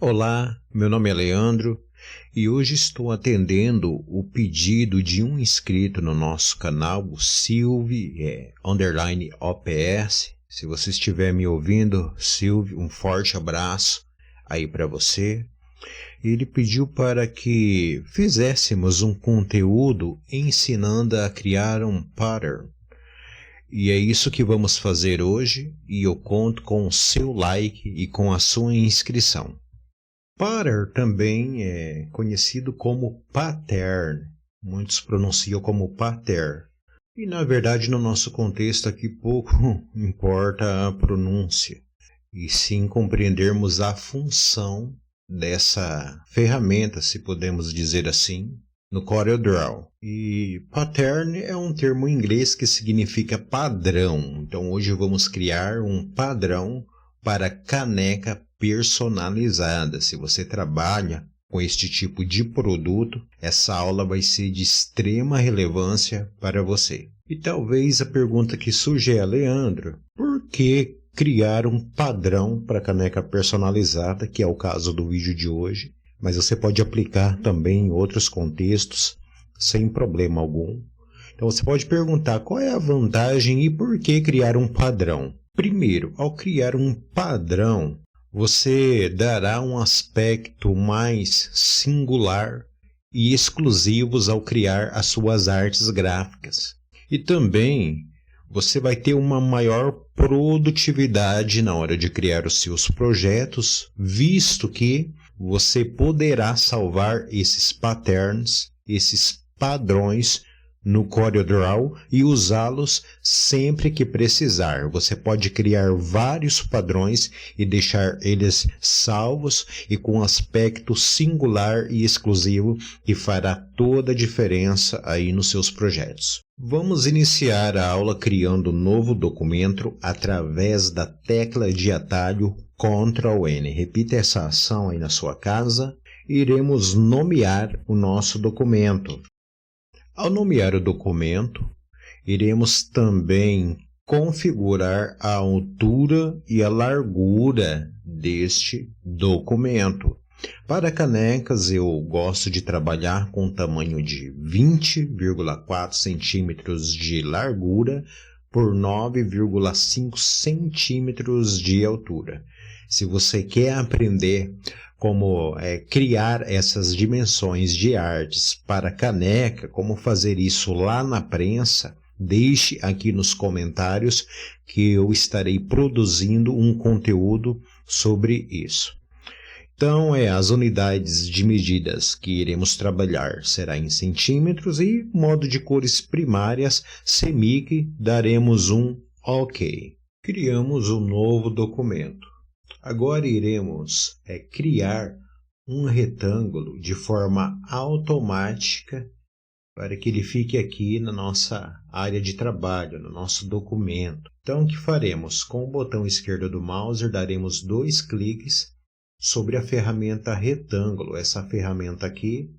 Olá, meu nome é Leandro e hoje estou atendendo o pedido de um inscrito no nosso canal, o Silvio_OPS. Se você estiver me ouvindo, Silvio, um forte abraço aí para você. Ele pediu para que fizéssemos um conteúdo ensinando a criar um pattern. E é isso que vamos fazer hoje e eu conto com o seu like e com a sua inscrição. Pattern também é conhecido como pattern. Muitos pronunciam como pattern. E na verdade no nosso contexto aqui pouco importa a pronúncia. E sim compreendermos a função dessa ferramenta, se podemos dizer assim, no CorelDRAW. E pattern é um termo em inglês que significa padrão. Então hoje vamos criar um padrão para caneca personalizada. Se você trabalha com este tipo de produto, essa aula vai ser de extrema relevância para você. E talvez a pergunta que surge é, Leandro, por que criar um padrão para caneca personalizada, que é o caso do vídeo de hoje? Mas você pode aplicar também em outros contextos, sem problema algum. Então você pode perguntar qual é a vantagem e por que criar um padrão. Primeiro, ao criar um padrão, você dará um aspecto mais singular e exclusivo ao criar as suas artes gráficas. E também você vai ter uma maior produtividade na hora de criar os seus projetos, visto que você poderá salvar esses patterns, esses padrões no CorelDRAW e usá-los sempre que precisar. Você pode criar vários padrões e deixar eles salvos e com aspecto singular e exclusivo que fará toda a diferença aí nos seus projetos. Vamos iniciar a aula criando um novo documento através da tecla de atalho Ctrl N. Repita essa ação aí na sua casa. Iremos nomear o nosso documento. Ao nomear o documento, iremos também configurar a altura e a largura deste documento. Para canecas, eu gosto de trabalhar com tamanho de 20,4 centímetros de largura por 9,5 centímetros de altura. Se você quer aprender como criar essas dimensões de artes para caneca, como fazer isso lá na prensa, deixe aqui nos comentários que eu estarei produzindo um conteúdo sobre isso. Então, as unidades de medidas que iremos trabalhar será em centímetros e modo de cores primárias, CMYK, daremos um OK. Criamos um novo documento. Agora iremos criar um retângulo de forma automática para que ele fique aqui na nossa área de trabalho, no nosso documento. Então, o que faremos? Com o botão esquerdo do mouse, daremos 2 cliques sobre a ferramenta retângulo. Essa ferramenta aqui,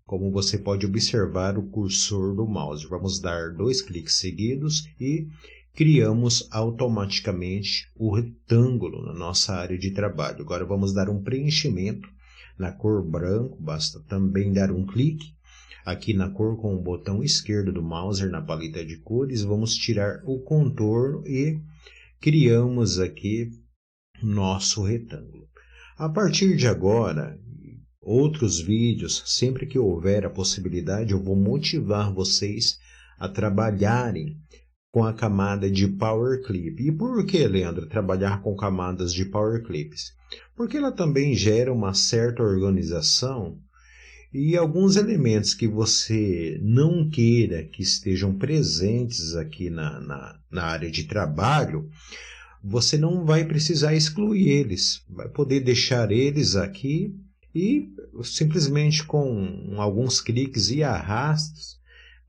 como você pode observar o cursor do mouse. Vamos dar 2 cliques seguidos e criamos automaticamente o retângulo na nossa área de trabalho. Agora vamos dar um preenchimento na cor branco, basta também dar um clique aqui na cor com o botão esquerdo do mouse na paleta de cores, vamos tirar o contorno e criamos aqui nosso retângulo. A partir de agora, outros vídeos, sempre que houver a possibilidade, eu vou motivar vocês a trabalharem com a camada de Power Clip. E por que, Leandro, trabalhar com camadas de Power Clips? Porque ela também gera uma certa organização e alguns elementos que você não queira que estejam presentes aqui na área de trabalho, você não vai precisar excluir eles. Vai poder deixar eles aqui e simplesmente com alguns cliques e arrastos,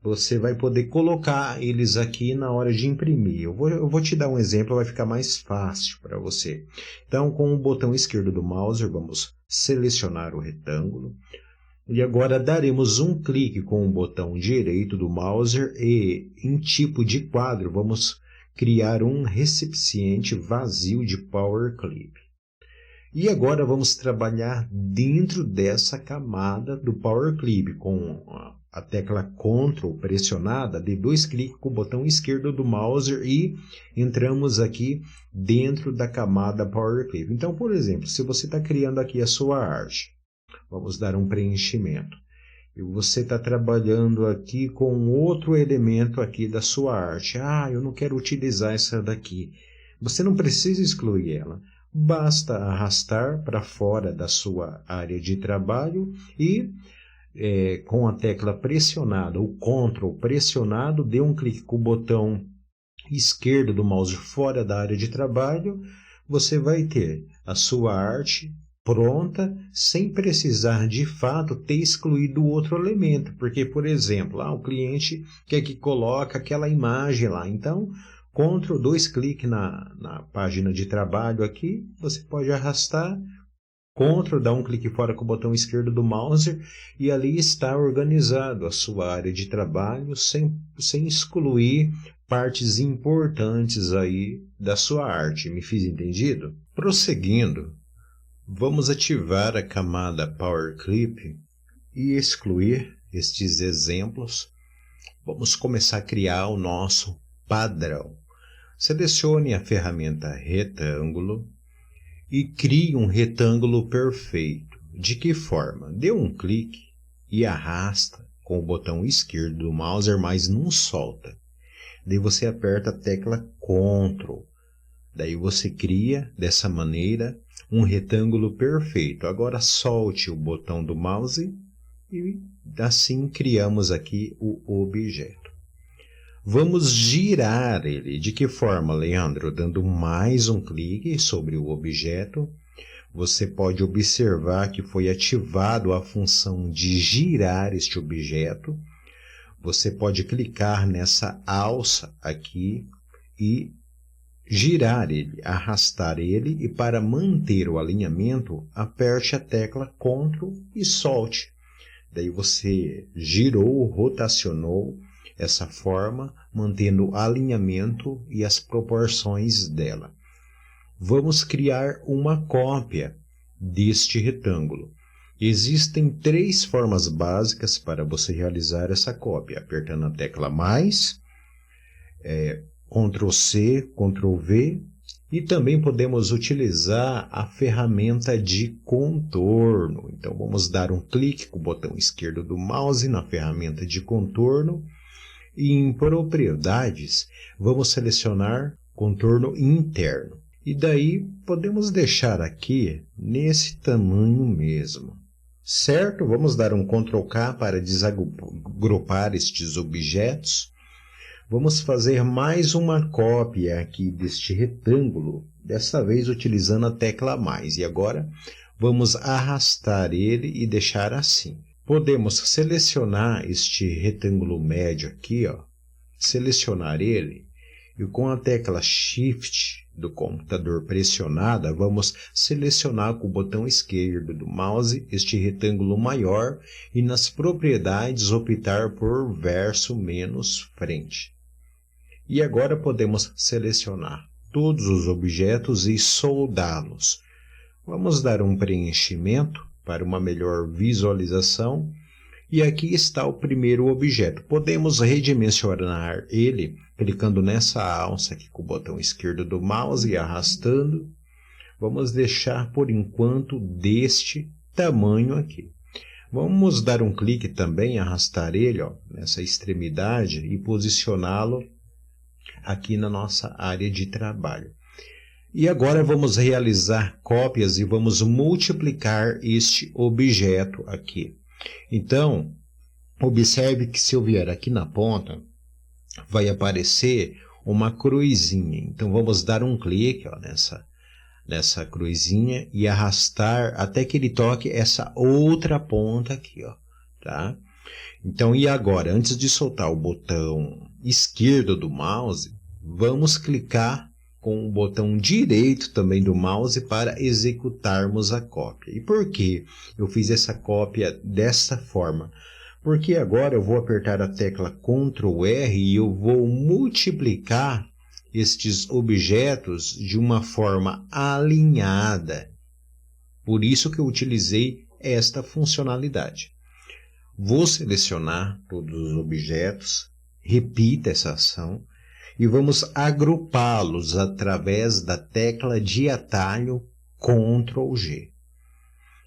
você vai poder colocar eles aqui na hora de imprimir. Eu vou te dar um exemplo, vai ficar mais fácil para você. Então, com o botão esquerdo do mouse, vamos selecionar o retângulo. E agora daremos um clique com o botão direito do mouse e em tipo de quadro, vamos criar um recipiente vazio de Power Clip. E agora vamos trabalhar dentro dessa camada do Power Clip, com a tecla Ctrl pressionada, de 2 cliques com o botão esquerdo do mouse e entramos aqui dentro da camada Power Clip. Então, por exemplo, se você está criando aqui a sua arte, vamos dar um preenchimento. E você está trabalhando aqui com outro elemento aqui da sua arte. Ah, eu não quero utilizar essa daqui. Você não precisa excluir ela. Basta arrastar para fora da sua área de trabalho e com a tecla pressionada, o Ctrl pressionado, dê um clique com o botão esquerdo do mouse fora da área de trabalho, você vai ter a sua arte pronta, sem precisar de fato ter excluído o outro elemento, porque, por exemplo, o cliente quer que coloque aquela imagem lá, então, Ctrl, 2 cliques na página de trabalho aqui, você pode arrastar, Ctrl, dá um clique fora com o botão esquerdo do mouse e ali está organizado a sua área de trabalho sem excluir partes importantes aí da sua arte. Me fiz entendido? Prosseguindo, vamos ativar a camada Power Clip e excluir estes exemplos. Vamos começar a criar o nosso padrão. Selecione a ferramenta retângulo e crie um retângulo perfeito. De que forma? Dê um clique e arrasta com o botão esquerdo do mouse, mas não solta. Daí você aperta a tecla Ctrl. Daí você cria, dessa maneira, um retângulo perfeito. Agora solte o botão do mouse e assim criamos aqui o objeto. Vamos girar ele. De que forma, Leandro? Dando mais um clique sobre o objeto. Você pode observar que foi ativado a função de girar este objeto. Você pode clicar nessa alça aqui e girar ele, arrastar ele, e para manter o alinhamento, aperte a tecla Ctrl e solte. Daí você girou, rotacionou essa forma, mantendo o alinhamento e as proporções dela. Vamos criar uma cópia deste retângulo. Existem 3 formas básicas para você realizar essa cópia. Apertando a tecla mais, Ctrl C, Ctrl V, e também podemos utilizar a ferramenta de contorno. Então vamos dar um clique com o botão esquerdo do mouse na ferramenta de contorno. E em propriedades, vamos selecionar contorno interno. E daí podemos deixar aqui nesse tamanho mesmo. Certo? Vamos dar um Ctrl K para desagrupar estes objetos. Vamos fazer mais uma cópia aqui deste retângulo, desta vez utilizando a tecla mais. E agora vamos arrastar ele e deixar assim. Podemos selecionar este retângulo médio aqui, selecionar ele, e com a tecla Shift do computador pressionada, vamos selecionar com o botão esquerdo do mouse este retângulo maior e nas propriedades optar por verso menos frente. E agora podemos selecionar todos os objetos e soldá-los. Vamos dar um preenchimento para uma melhor visualização. E aqui está o primeiro objeto. Podemos redimensionar ele clicando nessa alça aqui com o botão esquerdo do mouse e arrastando. Vamos deixar por enquanto deste tamanho aqui. Vamos dar um clique também, arrastar ele nessa extremidade e posicioná-lo aqui na nossa área de trabalho. E agora vamos realizar cópias e vamos multiplicar este objeto aqui. Então, observe que se eu vier aqui na ponta, vai aparecer uma cruzinha. Então, vamos dar um clique nessa cruzinha e arrastar até que ele toque essa outra ponta aqui, tá? Então, e agora, antes de soltar o botão esquerdo do mouse, vamos clicar com o botão direito também do mouse para executarmos a cópia. E por que eu fiz essa cópia dessa forma? Porque agora eu vou apertar a tecla Ctrl R e eu vou multiplicar estes objetos de uma forma alinhada. Por isso que eu utilizei esta funcionalidade. Vou selecionar todos os objetos, repita essa ação e vamos agrupá-los através da tecla de atalho Ctrl G.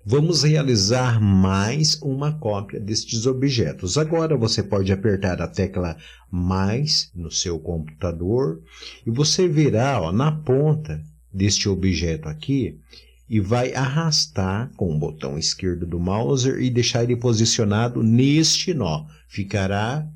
Vamos realizar mais uma cópia destes objetos. Agora você pode apertar a tecla mais no seu computador e você verá na ponta deste objeto aqui e vai arrastar com o botão esquerdo do mouse e deixar ele posicionado neste nó. Ficará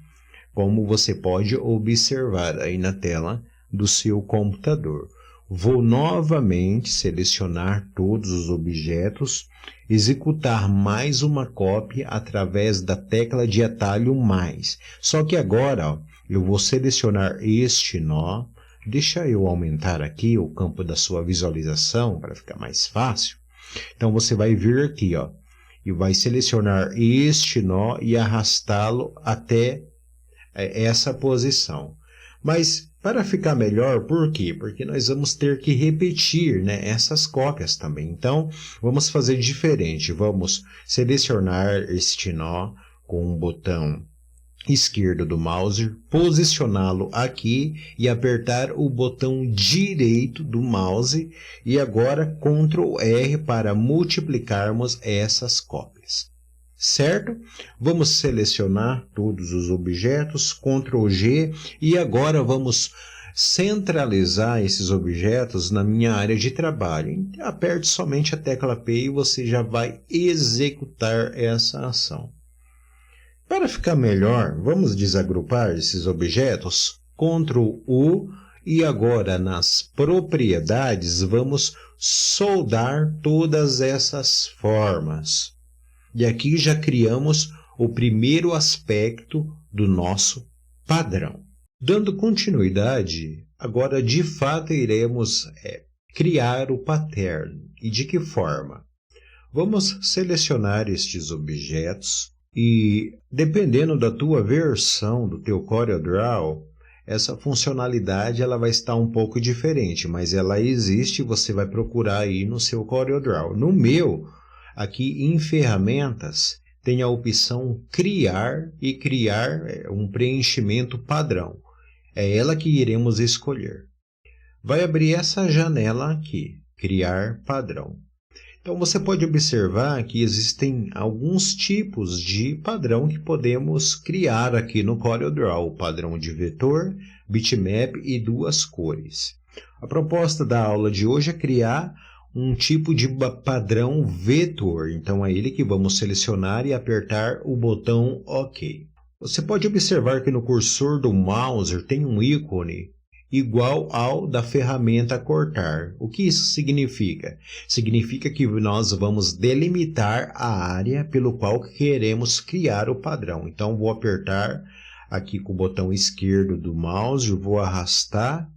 como você pode observar aí na tela do seu computador. Vou novamente selecionar todos os objetos, executar mais uma cópia através da tecla de atalho mais. Só que agora eu vou selecionar este nó. Deixa eu aumentar aqui o campo da sua visualização para ficar mais fácil. Então você vai vir aqui e vai selecionar este nó e arrastá-lo até essa posição. Mas para ficar melhor, por quê? Porque nós vamos ter que repetir essas cópias também. Então, vamos fazer diferente. Vamos selecionar este nó com o botão esquerdo do mouse, posicioná-lo aqui e apertar o botão direito do mouse e agora Ctrl R para multiplicarmos essas cópias. Certo? Vamos selecionar todos os objetos, Ctrl G, e agora vamos centralizar esses objetos na minha área de trabalho. Aperte somente a tecla P e você já vai executar essa ação. Para ficar melhor, vamos desagrupar esses objetos, Ctrl U, e agora nas propriedades vamos soldar todas essas formas. E aqui já criamos o primeiro aspecto do nosso padrão. Dando continuidade, agora de fato iremos criar o pattern. E de que forma? Vamos selecionar estes objetos e, dependendo da tua versão do teu CorelDRAW, essa funcionalidade ela vai estar um pouco diferente, mas ela existe e você vai procurar aí no seu CorelDRAW. No meu, aqui em ferramentas, tem a opção criar e criar um preenchimento padrão. É ela que iremos escolher. Vai abrir essa janela aqui, criar padrão. Então você pode observar que existem alguns tipos de padrão que podemos criar aqui no CorelDRAW. O padrão de vetor, bitmap e duas cores. A proposta da aula de hoje é criar um tipo de padrão vetor. Então é ele que vamos selecionar e apertar o botão OK. Você pode observar que no cursor do mouse tem um ícone igual ao da ferramenta cortar. O que isso significa? Significa que nós vamos delimitar a área pelo qual queremos criar o padrão. Então vou apertar aqui com o botão esquerdo do mouse, vou arrastar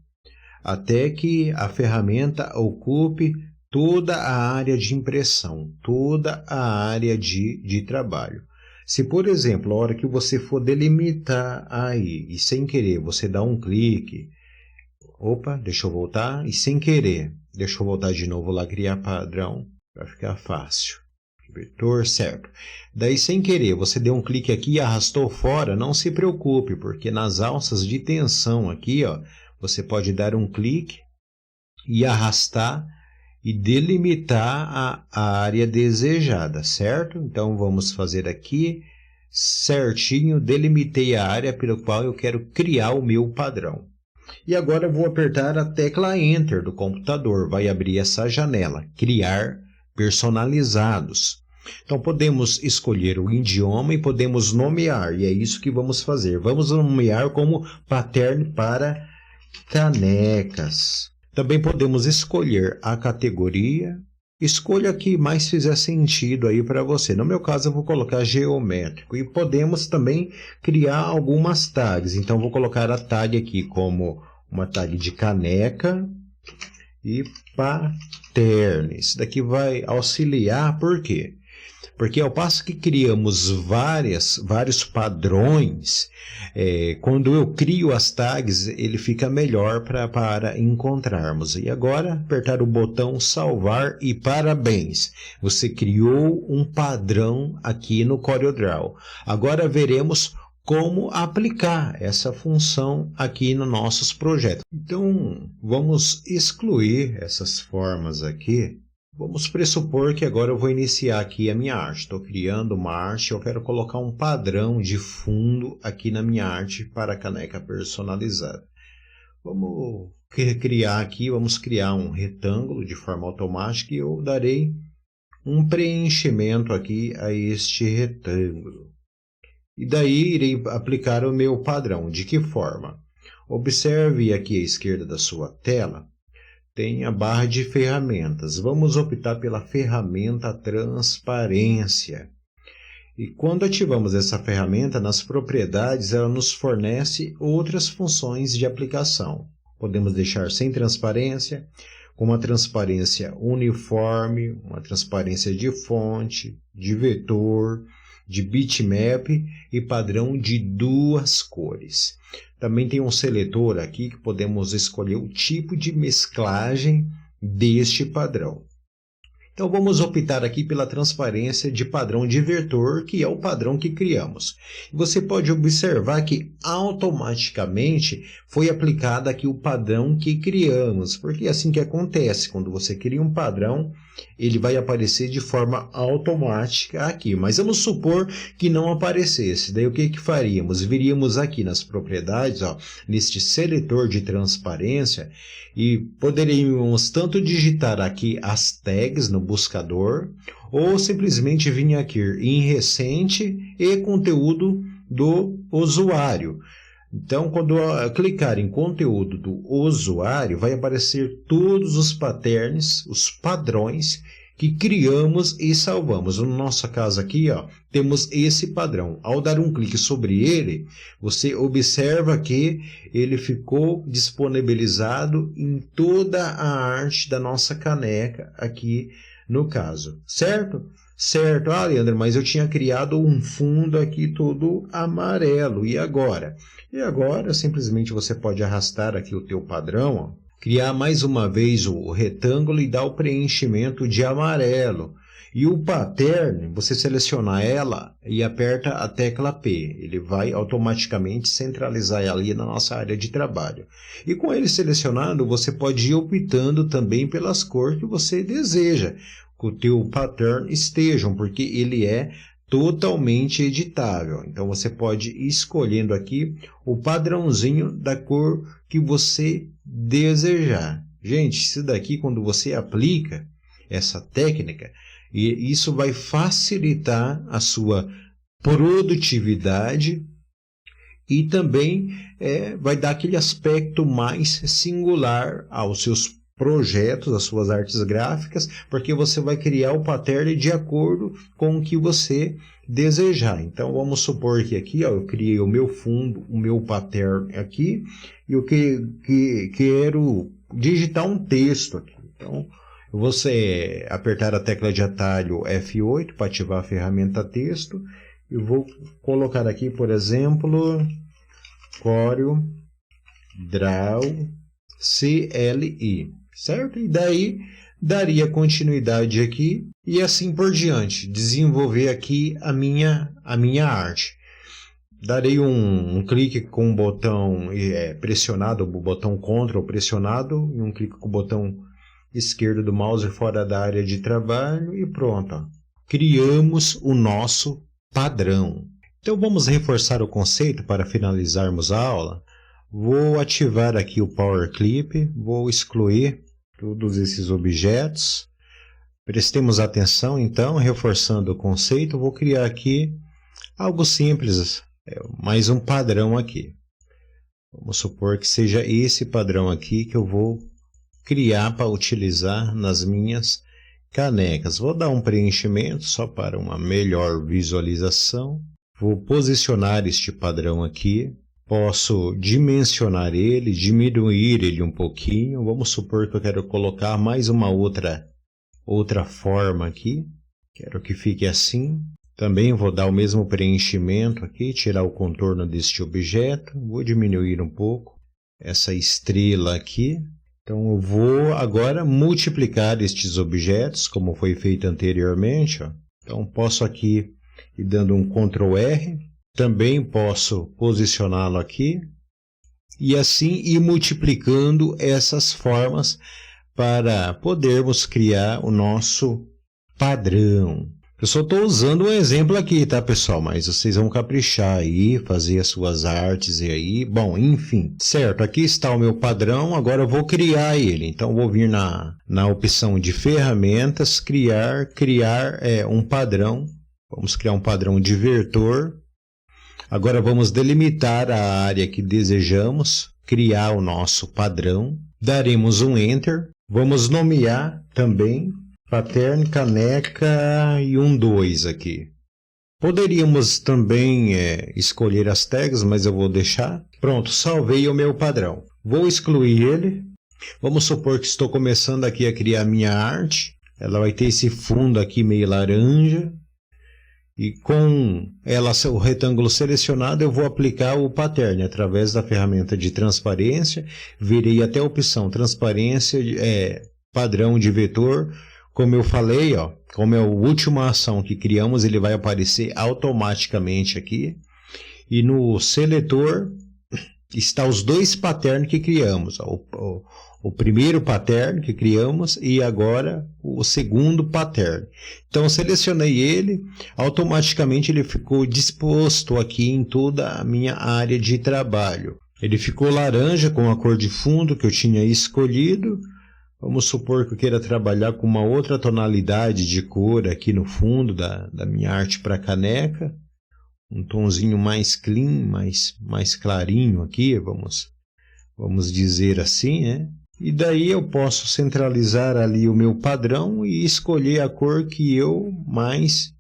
até que a ferramenta ocupe toda a área de impressão, toda a área de trabalho. Se, por exemplo, a hora que você for delimitar aí e sem querer você dá um clique, deixa eu voltar, e sem querer, deixa eu voltar de novo lá, criar padrão, para ficar fácil. Vetor, certo. Daí, sem querer, você deu um clique aqui e arrastou fora, não se preocupe, porque nas alças de tensão aqui, você pode dar um clique e arrastar e delimitar a área desejada, certo? Então, vamos fazer aqui, certinho, delimitei a área pelo qual eu quero criar o meu padrão. E agora eu vou apertar a tecla Enter do computador, vai abrir essa janela, criar personalizados. Então podemos escolher o idioma e podemos nomear, e é isso que vamos fazer. Vamos nomear como pattern para canecas. Também podemos escolher a categoria, escolha a que mais fizer sentido aí para você. No meu caso eu vou colocar geométrico e podemos também criar algumas tags. Então vou colocar a tag aqui como uma tag de caneca e pattern. Isso daqui vai auxiliar, por quê? Porque ao passo que criamos vários padrões, quando eu crio as tags, ele fica melhor para encontrarmos. E agora, apertar o botão salvar e parabéns! Você criou um padrão aqui no CorelDRAW. Agora veremos como aplicar essa função aqui nos nossos projetos. Então, vamos excluir essas formas aqui. Vamos pressupor que agora eu vou iniciar aqui a minha arte. Estou criando uma arte, eu quero colocar um padrão de fundo aqui na minha arte para a caneca personalizada. Vamos criar aqui, vamos criar um retângulo de forma automática e eu darei um preenchimento aqui a este retângulo. E daí irei aplicar o meu padrão. De que forma? Observe aqui à esquerda da sua tela, tem a barra de ferramentas. Vamos optar pela ferramenta transparência. E quando ativamos essa ferramenta, nas propriedades, ela nos fornece outras funções de aplicação. Podemos deixar sem transparência, com uma transparência uniforme, uma transparência de fonte, de vetor, de bitmap e padrão de 2 cores. Também tem um seletor aqui que podemos escolher o tipo de mesclagem deste padrão. Então vamos optar aqui pela transparência de padrão de vetor, que é o padrão que criamos. Você pode observar que automaticamente foi aplicado aqui o padrão que criamos, porque é assim que acontece, quando você cria um padrão, ele vai aparecer de forma automática aqui. Mas vamos supor que não aparecesse, daí o que faríamos? Viríamos aqui nas propriedades, ó, neste seletor de transparência, e poderíamos tanto digitar aqui as tags no buscador, ou simplesmente vir aqui em recente e conteúdo do usuário. Então, quando eu clicar em conteúdo do usuário, vai aparecer todos os patterns, os padrões que criamos e salvamos. No nosso caso aqui, ó, temos esse padrão. Ao dar um clique sobre ele, você observa que ele ficou disponibilizado em toda a arte da nossa caneca aqui no caso, certo? Certo, Leandro, mas eu tinha criado um fundo aqui todo amarelo, e agora? E agora, simplesmente você pode arrastar aqui o teu padrão, ó, criar mais uma vez o retângulo e dar o preenchimento de amarelo. E o pattern, você seleciona ela e aperta a tecla P. Ele vai automaticamente centralizar ali na nossa área de trabalho. E com ele selecionado, você pode ir optando também pelas cores que você deseja que o teu pattern estejam, porque ele é totalmente editável. Então você pode ir escolhendo aqui o padrãozinho da cor que você desejar. Gente, isso daqui, quando você aplica essa técnica, e isso vai facilitar a sua produtividade e também vai dar aquele aspecto mais singular aos seus projetos, às suas artes gráficas, porque você vai criar o pattern de acordo com o que você desejar. Então vamos supor que aqui, ó, eu criei o meu fundo, o meu pattern aqui, e eu quero digitar um texto aqui. Então você apertar a tecla de atalho F8 para ativar a ferramenta texto. Eu vou colocar aqui, por exemplo, CorelDRAW CLI, certo? E daí daria continuidade aqui e assim por diante, desenvolver aqui a minha arte. Darei um clique com o botão pressionado, o botão Ctrl pressionado, e um clique com o botão esquerdo do mouse fora da área de trabalho e pronto. Ó. Criamos o nosso padrão. Então vamos reforçar o conceito para finalizarmos a aula. Vou ativar aqui o Power Clip, vou excluir todos esses objetos. Prestemos atenção então, reforçando o conceito, vou criar aqui algo simples, mais um padrão aqui. Vamos supor que seja esse padrão aqui que eu vou criar para utilizar nas minhas canecas. Vou dar um preenchimento só para uma melhor visualização. Vou posicionar este padrão aqui. Posso dimensionar ele, diminuir ele um pouquinho. Vamos supor que eu quero colocar mais uma outra forma aqui. Quero que fique assim. Também vou dar o mesmo preenchimento aqui, tirar o contorno deste objeto. Vou diminuir um pouco essa estrela aqui. Então eu vou agora multiplicar estes objetos, como foi feito anteriormente. Ó. Então posso aqui ir dando um Ctrl R. Também posso posicioná-lo aqui. E assim ir multiplicando essas formas para podermos criar o nosso padrão. Eu só estou usando um exemplo aqui, tá, pessoal? Mas vocês vão caprichar aí, fazer as suas artes e aí. Bom, enfim. Certo, aqui está o meu padrão. Agora eu vou criar ele. Então, eu vou vir na opção de ferramentas, criar um padrão. Vamos criar um padrão de vetor. Agora, vamos delimitar a área que desejamos, criar o nosso padrão. Daremos um Enter. Vamos nomear também Pattern, caneca e 2 aqui. Poderíamos também escolher as tags, mas eu vou deixar. Pronto, salvei o meu padrão. Vou excluir ele. Vamos supor que estou começando aqui a criar minha arte. Ela vai ter esse fundo aqui meio laranja. E com o retângulo selecionado, eu vou aplicar o pattern através da ferramenta de transparência. Virei até a opção transparência, padrão de vetor. Como eu falei, ó, como é a última ação que criamos, ele vai aparecer automaticamente aqui. E no seletor está os dois patterns que criamos. Ó, o primeiro pattern que criamos e agora o segundo pattern. Então, selecionei ele, automaticamente ele ficou disposto aqui em toda a minha área de trabalho. Ele ficou laranja com a cor de fundo que eu tinha escolhido. Vamos supor que eu queira trabalhar com uma outra tonalidade de cor aqui no fundo da minha arte para caneca. Um tonzinho mais clean, mais clarinho aqui, vamos dizer assim, né? E daí eu posso centralizar ali o meu padrão e escolher a cor que eu mais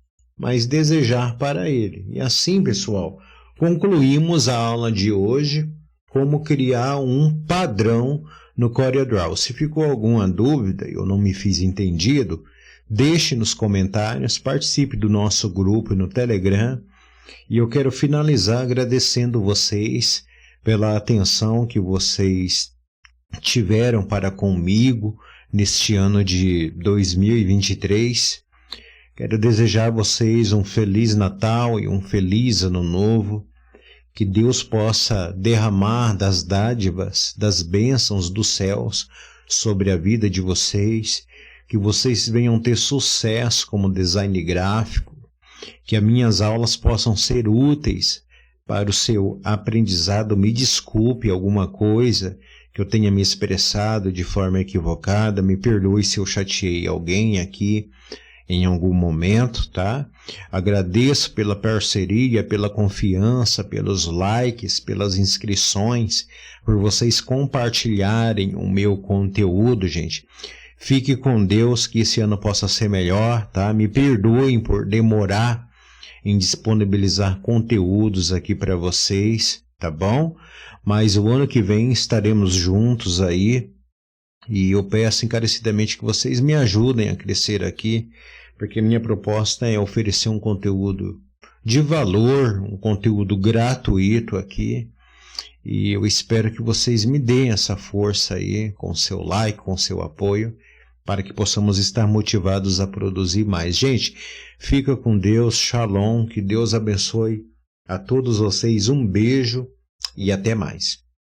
desejar para ele. E assim, pessoal, concluímos a aula de hoje, como criar um padrão no CorelDRAW. Se ficou alguma dúvida, eu não me fiz entendido, deixe nos comentários, participe do nosso grupo no Telegram. E eu quero finalizar agradecendo vocês pela atenção que vocês tiveram para comigo neste ano de 2023. Quero desejar a vocês um Feliz Natal e um Feliz Ano Novo. Que Deus possa derramar das dádivas, das bênçãos dos céus sobre a vida de vocês. Que vocês venham ter sucesso como design gráfico. Que as minhas aulas possam ser úteis para o seu aprendizado. Me desculpe alguma coisa que eu tenha me expressado de forma equivocada. Me perdoe se eu chateei alguém aqui em algum momento, tá? Agradeço pela parceria, pela confiança, pelos likes, pelas inscrições, por vocês compartilharem o meu conteúdo, gente. Fique com Deus, que esse ano possa ser melhor, tá? Me perdoem por demorar em disponibilizar conteúdos aqui para vocês, tá bom? Mas o ano que vem estaremos juntos aí e eu peço encarecidamente que vocês me ajudem a crescer aqui, porque minha proposta é oferecer um conteúdo de valor, um conteúdo gratuito aqui. E eu espero que vocês me deem essa força aí, com seu like, com seu apoio, para que possamos estar motivados a produzir mais. Gente, fica com Deus, Shalom, que Deus abençoe a todos vocês, um beijo e até mais.